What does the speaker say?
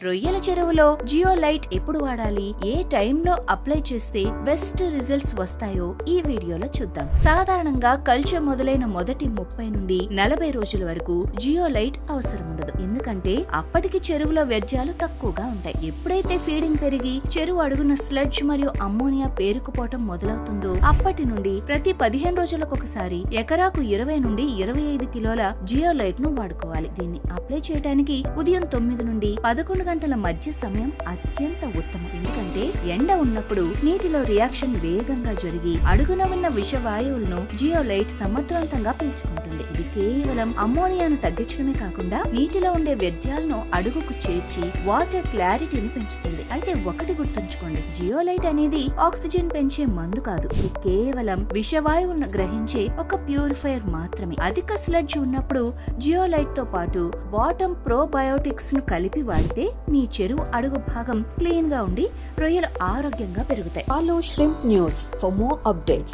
రొయ్యల చెరువులో జియోలైట్ ఎప్పుడు వాడాలి, ఏ టైంలో అప్లై చేస్తే బెస్ట్ రిజల్ట్స్ వస్తాయో ఈ వీడియోలో చూద్దాం. సాధారణంగా కల్చర్ మొదలైన మొదటి 30 నుండి 40 రోజుల వరకు జియోలైట్ అవసరం ఉండదు. ఎందుకంటే అప్పటికి చెరువులో వ్యర్థాలు తక్కువగా ఉంటాయి. ఎప్పుడైతే ఫీడింగ్ పెరిగి చెరువు అడుగున స్లడ్జ్ మరియు అమ్మోనియా పేరుకుపోవటం మొదలవుతుందో అప్పటి నుండి ప్రతి 15 రోజులకు ఒకసారి ఎకరాకు 20 నుండి 25 కిలోల జియోలైట్ ను వాడుకోవాలి. దీన్ని అప్లై చేయడానికి ఉదయం 9 నుండి 11 గంటల మధ్య సమయం అత్యంత ఉత్తమం. ఎందుకంటే ఎండ ఉన్నప్పుడు నీటిలో రియాక్షన్ వేగంగా జరిగి అడుగున ఉన్న విషవాయువులను జియోలైట్ సమర్థవంతంగా పీల్చుకుంటుంది. ఇది కేవలం అమ్మోనియాను తగ్గించడమే కాకుండా నీటిలో ఉండే వ్యర్థాలను అడుగుకు చేర్చి వాటర్ క్లారిటీని పెంచుతుంది. అయితే ఒకటి గుర్తుంచుకోండి, జియోలైట్ అనేది ఆక్సిజన్ పెంచే మందు కాదు. ఇది కేవలం విషవాయువులను గ్రహించే ఒక ప్యూరిఫైయర్ మాత్రమే. అధిక స్లడ్జ్ ఉన్నప్పుడు జియోలైట్ తో పాటు బాటమ్ ప్రోబయోటిక్స్ ను కలిపి వాడితే మీ చెరువు అడుగు భాగం క్లీన్ గా ఉండి రొయ్యలు ఆరోగ్యంగా పెరుగుతాయి. Follow Shrimp News for more updates.